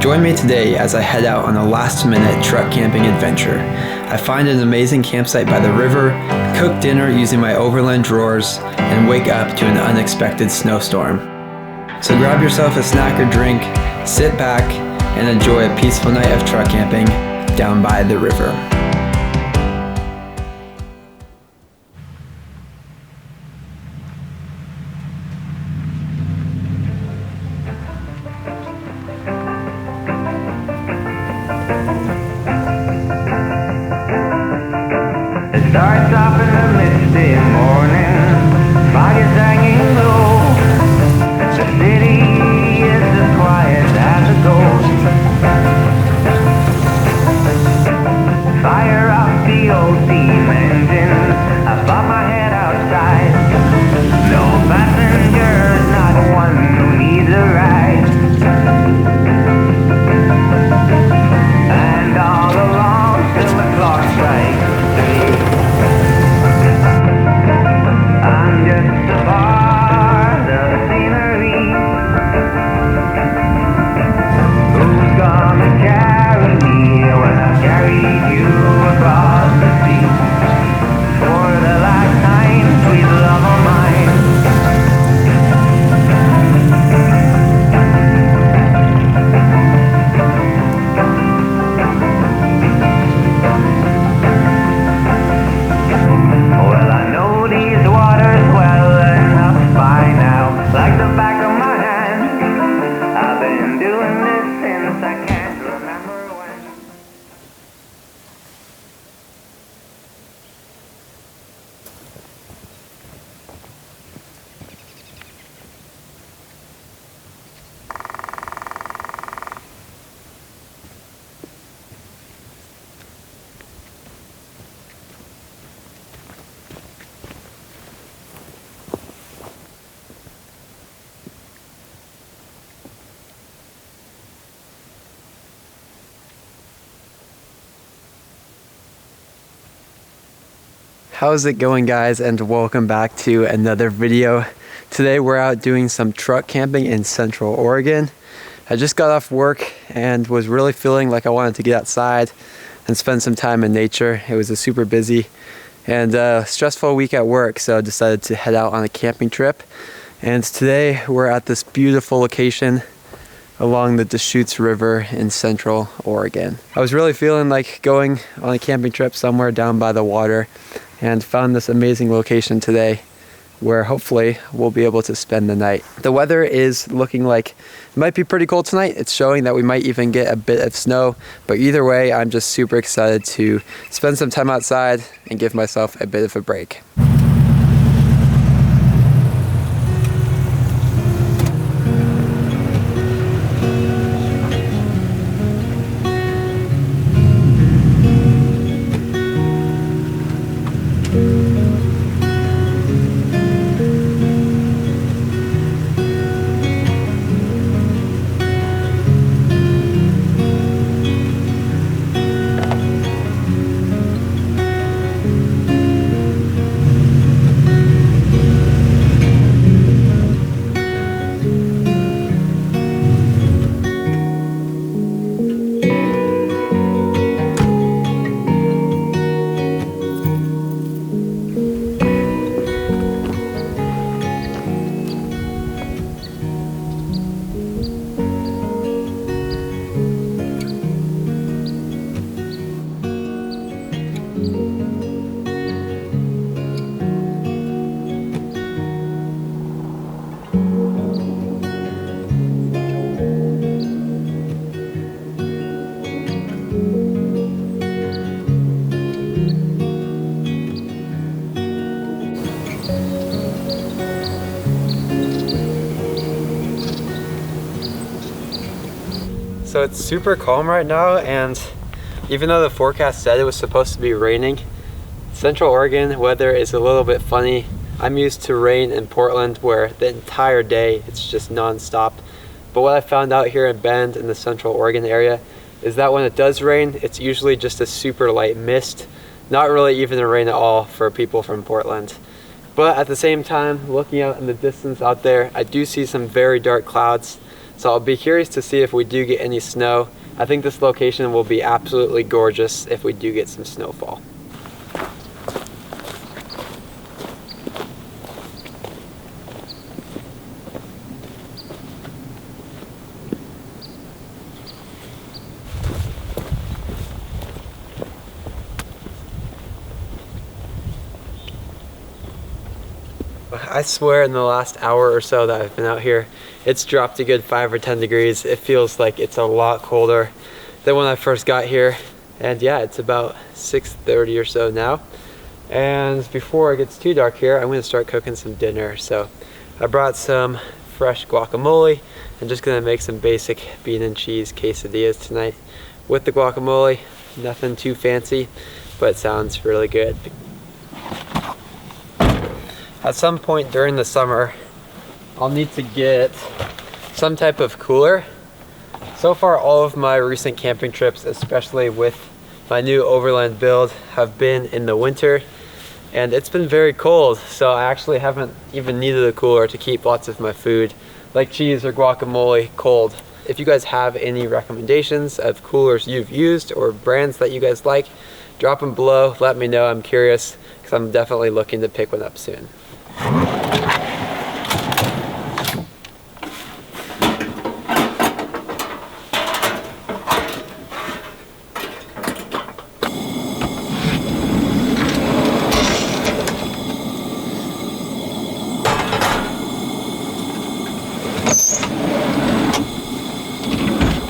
Join me today as I head out on a last-minute truck camping adventure. I find an amazing campsite by the river, cook dinner using my overland drawers, and wake up to an unexpected snowstorm. So grab yourself a snack or drink, sit back, and enjoy a peaceful night of truck camping down by the river. It starts off in the misty morning, fog is hanging low. The city is as quiet as a ghost. Fire up the old steam engine, I pop my head outside. No passengers, not one who needs a ride. And all along till the clock strikes 3. I'm just a part of the scenery. Who's gonna carry me when I carry you across the sea? For the last time, sweet love of mine. Well, I know these waters well enough by now, like the back of my hand. I've been doing this since I can't remember when. How's it going, guys, and welcome back to another video. Today we're out doing some truck camping in Central Oregon. I just got off work and was really feeling like I wanted to get outside and spend some time in nature. It was a super busy and stressful week at work, so I decided to head out on a camping trip. And today we're at this beautiful location along the Deschutes River in Central Oregon. I was really feeling like going on a camping trip somewhere down by the water, and found this amazing location today where hopefully we'll be able to spend the night. The weather is looking like it might be pretty cold tonight. It's showing that we might even get a bit of snow, but either way, I'm just super excited to spend some time outside and give myself a bit of a break. So it's super calm right now, and even though the forecast said it was supposed to be raining, Central Oregon weather is a little bit funny. I'm used to rain in Portland where the entire day it's just non-stop. But what I found out here in Bend in the Central Oregon area is that when it does rain, it's usually just a super light mist, not really even a rain at all for people from Portland. But at the same time, looking out in the distance out there, I do see some very dark clouds So I'll be curious to see if we do get any snow. I think this location will be absolutely gorgeous if we do get some snowfall. I swear in the last hour or so that I've been out here, it's dropped a good 5 or 10 degrees. It feels like it's a lot colder than when I first got here. And yeah, it's about 6:30 or so now. And before it gets too dark here, I'm gonna start cooking some dinner. So I brought some fresh guacamole. I'm just gonna make some basic bean and cheese quesadillas tonight with the guacamole. Nothing too fancy, but it sounds really good. At some point during the summer, I'll need to get some type of cooler. So far, all of my recent camping trips, especially with my new overland build, have been in the winter, and it's been very cold, so I actually haven't even needed a cooler to keep lots of my food, like cheese or guacamole, cold. If you guys have any recommendations of coolers you've used or brands that you guys like, drop them below, let me know. I'm curious, because I'm definitely looking to pick one up soon.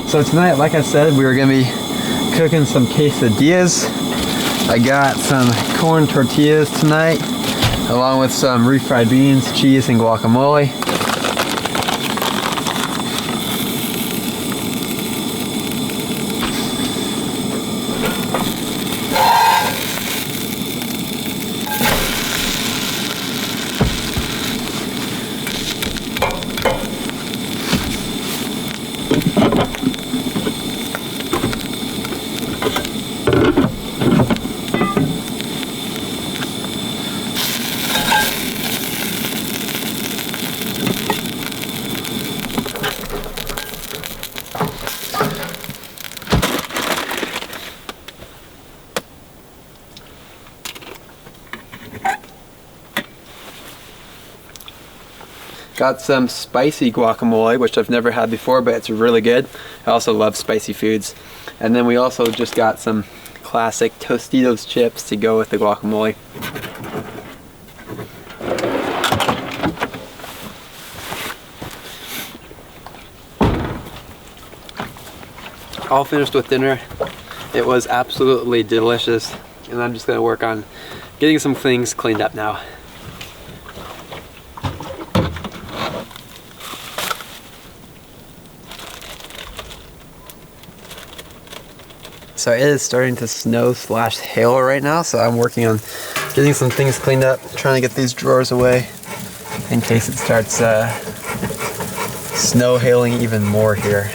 So tonight, like I said, we were gonna be cooking some quesadillas. I got some corn tortillas tonight, along with some refried beans, cheese, and guacamole. Got some spicy guacamole, which I've never had before, but it's really good. I also love spicy foods. And then we also just got some classic Tostitos chips to go with the guacamole. All finished with dinner. It was absolutely delicious, and I'm just gonna work on getting some things cleaned up now. So it is starting to snow/hail right now, so I'm working on getting some things cleaned up, trying to get these drawers away in case it starts snow hailing even more here.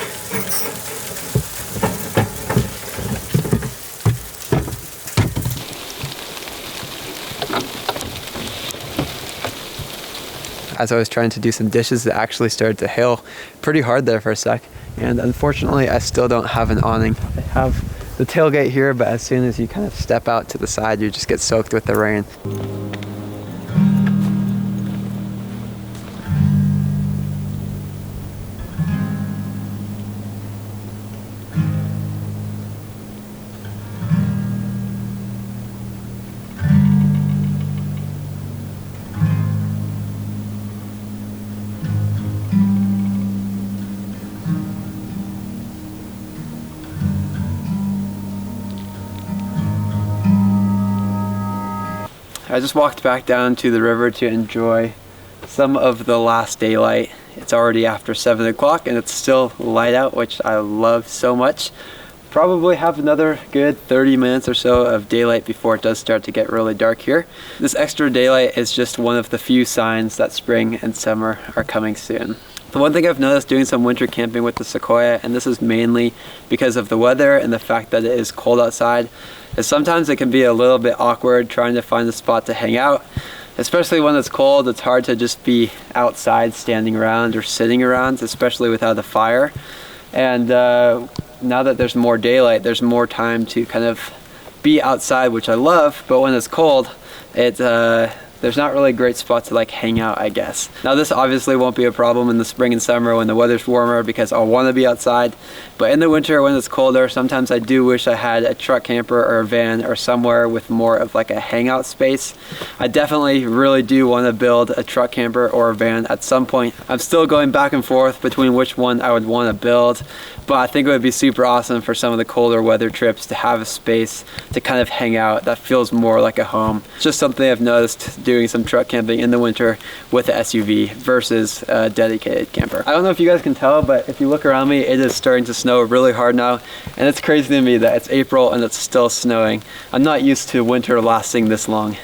As I was trying to do some dishes, it actually started to hail pretty hard there for a sec, and unfortunately I still don't have an awning. I have the tailgate here, but as soon as you kind of step out to the side, you just get soaked with the rain. I just walked back down to the river to enjoy some of the last daylight. It's already after 7 o'clock and it's still light out, which I love so much. Probably have another good 30 minutes or so of daylight before it does start to get really dark here. This extra daylight is just one of the few signs that spring and summer are coming soon. The one thing I've noticed doing some winter camping with the Sequoia, and this is mainly because of the weather and the fact that it is cold outside, is sometimes it can be a little bit awkward trying to find a spot to hang out, especially when it's cold. It's hard to just be outside standing around or sitting around, especially without a fire. And now that there's more daylight, there's more time to kind of be outside, which I love. But when it's cold, there's not really a great spot to like hang out, I guess. Now this obviously won't be a problem in the spring and summer when the weather's warmer, because I'll want to be outside. But in the winter when it's colder, sometimes I do wish I had a truck camper or a van or somewhere with more of like a hangout space. I definitely really do want to build a truck camper or a van at some point. I'm still going back and forth between which one I would want to build, but I think it would be super awesome for some of the colder weather trips to have a space to kind of hang out that feels more like a home. It's just something I've noticed doing some truck camping in the winter with the SUV versus a dedicated camper. I don't know if you guys can tell, but if you look around me, it is starting to snow really hard now, and it's crazy to me that it's April and it's still snowing. I'm not used to winter lasting this long.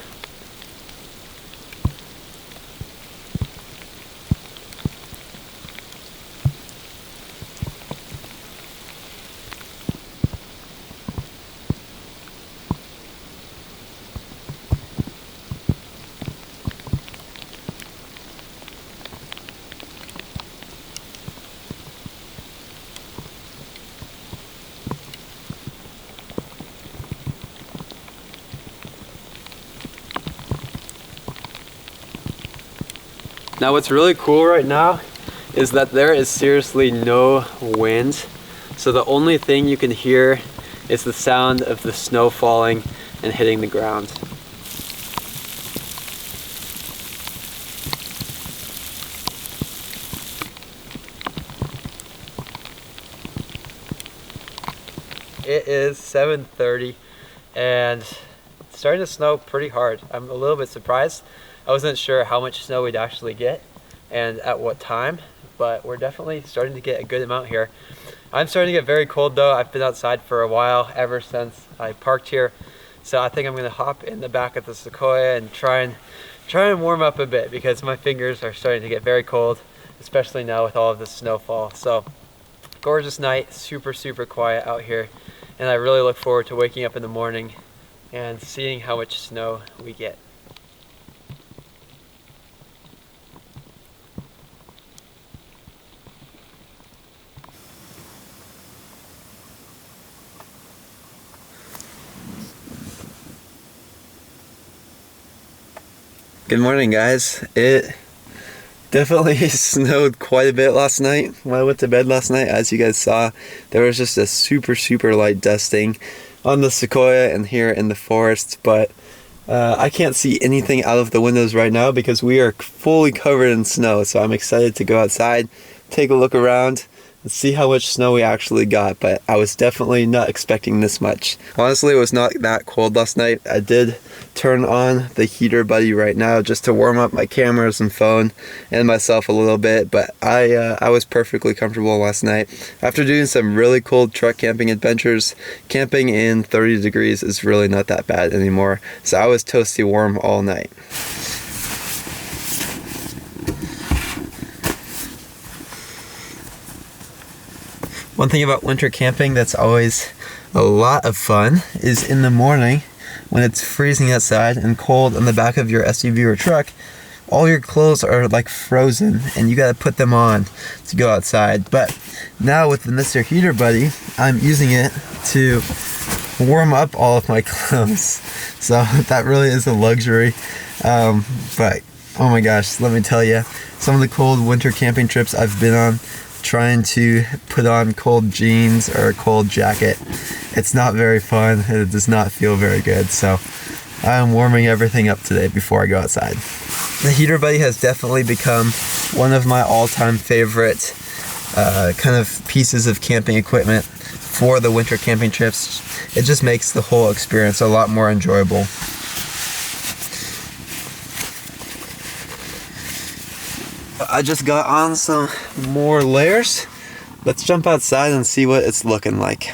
Now what's really cool right now is that there is seriously no wind. So the only thing you can hear is the sound of the snow falling and hitting the ground. It is 7:30 and it's starting to snow pretty hard. I'm a little bit surprised. I wasn't sure how much snow we'd actually get and at what time, but we're definitely starting to get a good amount here. I'm starting to get very cold though. I've been outside for a while, ever since I parked here. So I think I'm gonna hop in the back of the Sequoia and try and warm up a bit, because my fingers are starting to get very cold, especially now with all of this snowfall. So gorgeous night, super quiet out here, and I really look forward to waking up in the morning and seeing how much snow we get. Good morning, guys. It definitely snowed quite a bit last night. When I went to bed last night, as you guys saw, there was just a super light dusting on the Sequoia and here in the forest, but I can't see anything out of the windows right now because we are fully covered in snow. So I'm excited to go outside, take a look around, and see how much snow we actually got, but I was definitely not expecting this much. Honestly, it was not that cold last night. I did turn on the heater buddy right now just to warm up my cameras and phone and myself a little bit, but I was perfectly comfortable last night. After doing some really cold truck camping adventures, camping in 30 degrees is really not that bad anymore. So I was toasty warm all night. One thing about winter camping that's always a lot of fun is in the morning when it's freezing outside and cold on the back of your SUV or truck, all your clothes are like frozen and you gotta put them on to go outside. But now with the Mr. Heater Buddy, I'm using it to warm up all of my clothes. So that really is a luxury. But oh my gosh, let me tell you, some of the cold winter camping trips I've been on, trying to put on cold jeans or a cold jacket, it's not very fun and it does not feel very good. So I'm warming everything up today before I go outside. The Heater Buddy has definitely become one of my all-time favorite kind of pieces of camping equipment for the winter camping trips. It just makes the whole experience a lot more enjoyable. I just got on some more layers. Let's jump outside and see what it's looking like.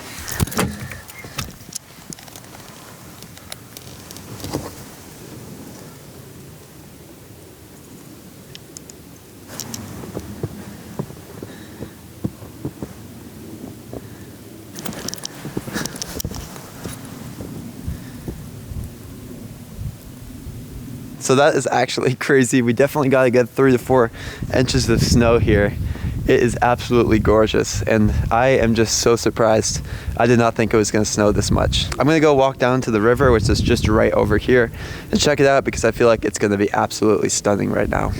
So that is actually crazy. We definitely got to get 3 to 4 inches of snow here. It is absolutely gorgeous, and I am just so surprised. I did not think it was going to snow this much. I'm going to go walk down to the river, which is just right over here, and check it out because I feel like it's going to be absolutely stunning right now.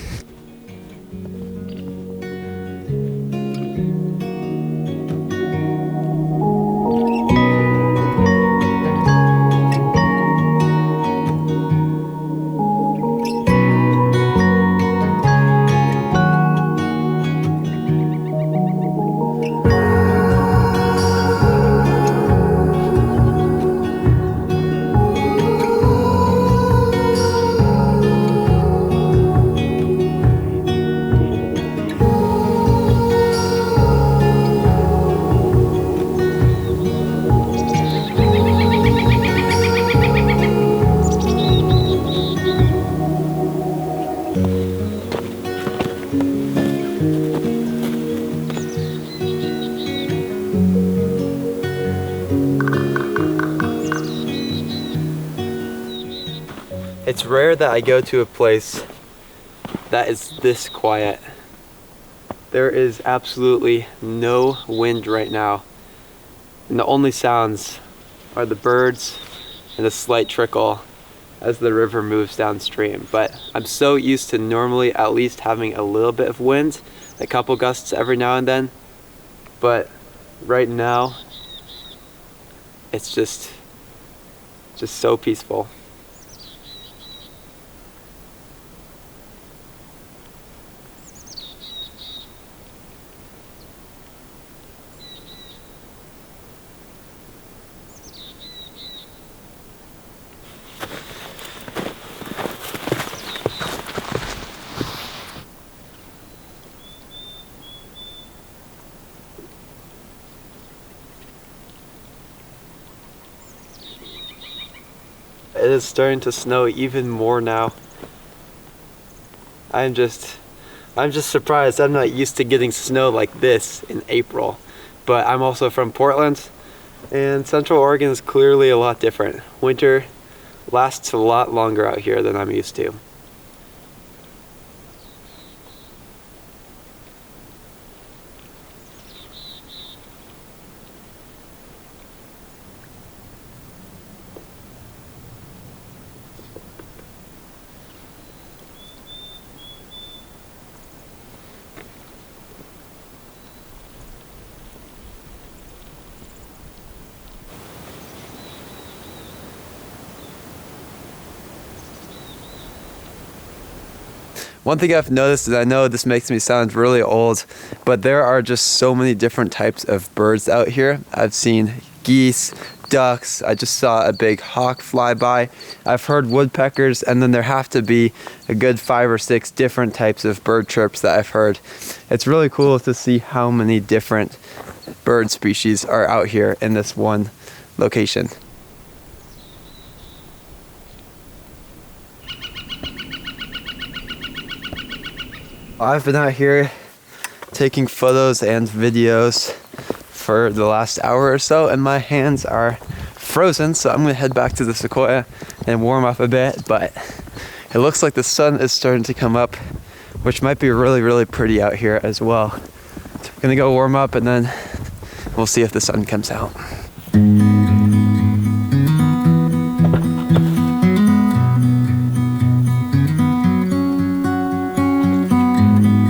It's rare that I go to a place that is this quiet. There is absolutely no wind right now, and the only sounds are the birds and a slight trickle as the river moves downstream. But I'm so used to normally at least having a little bit of wind, a couple gusts every now and then, but right now it's just so peaceful. It is starting to snow even more now. I'm just surprised. I'm not used to getting snow like this in April, but I'm also from Portland, and Central Oregon is clearly a lot different. Winter lasts a lot longer out here than I'm used to. One thing I've noticed, and I know this makes me sound really old, but there are just so many different types of birds out here. I've seen geese, ducks, I just saw a big hawk fly by. I've heard woodpeckers, and then there have to be a good 5 or 6 different types of bird chirps that I've heard. It's really cool to see how many different bird species are out here in this one location. I've been out here taking photos and videos for the last hour or so, and my hands are frozen, so I'm gonna head back to the Sequoia and warm up a bit. But it looks like the sun is starting to come up, which might be really pretty out here as well. So I'm gonna go warm up, and then we'll see if the sun comes out.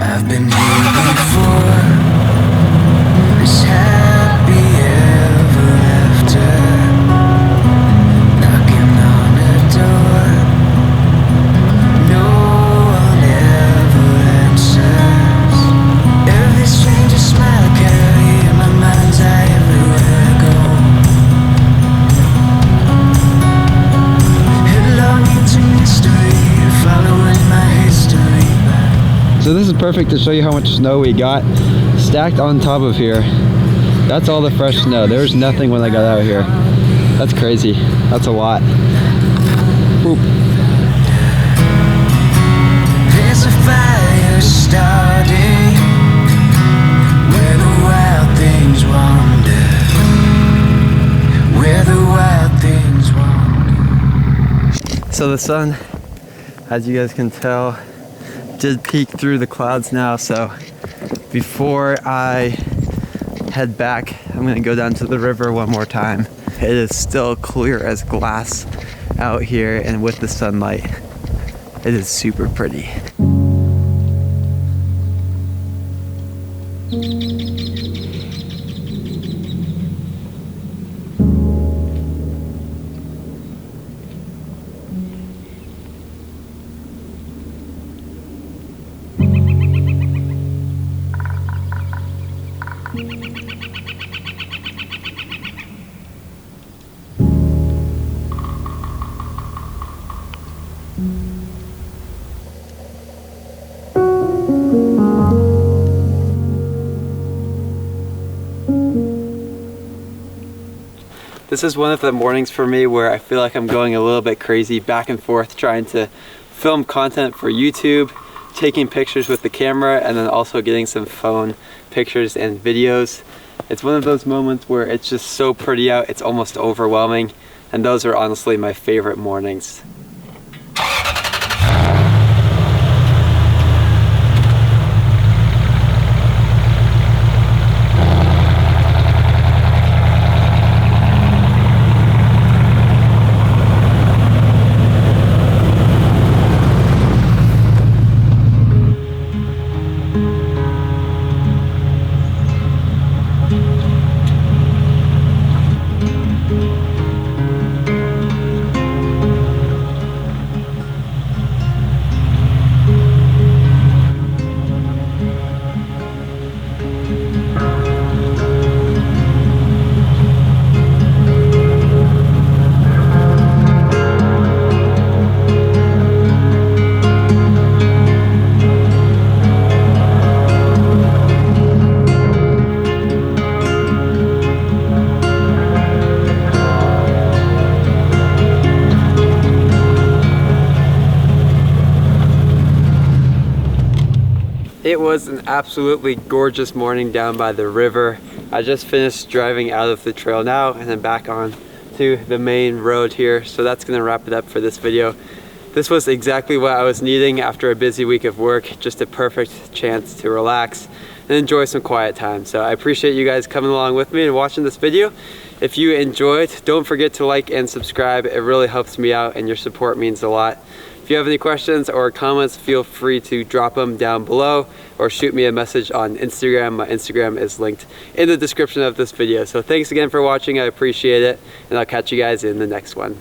I've been here before, this happy ever after, knocking on a door, no one ever answers. Every stranger smile I carry in my mind's eye everywhere I go. Headlong into mystery, following my history back. So this is perfect to show you how much snow we got stacked on top of here. That's all the fresh snow. There was nothing when I got out here. That's crazy. That's a lot. Oop. There's a fire starting where the wild things wander. Where the wild things wander. So the sun as you guys can tell, did peek through the clouds now. So before I head back, I'm gonna go down to the river one more time. It is still clear as glass out here, and with the sunlight, it is super pretty. This is one of the mornings for me where I feel like I'm going a little bit crazy back and forth trying to film content for YouTube, taking pictures with the camera, and then also getting some phone pictures and videos. It's one of those moments where it's just so pretty out, it's almost overwhelming, and those are honestly my favorite mornings. It was an absolutely gorgeous morning down by the river. I just finished driving out of the trail now and then back on to the main road here. So that's gonna wrap it up for this video. This was exactly what I was needing after a busy week of work, just a perfect chance to relax and enjoy some quiet time. So I appreciate you guys coming along with me and watching this video. If you enjoyed, don't forget to like and subscribe. It really helps me out and your support means a lot. If you have any questions or comments, feel free to drop them down below or shoot me a message on Instagram. My Instagram is linked in the description of this video. So thanks again for watching. I appreciate it, and I'll catch you guys in the next one.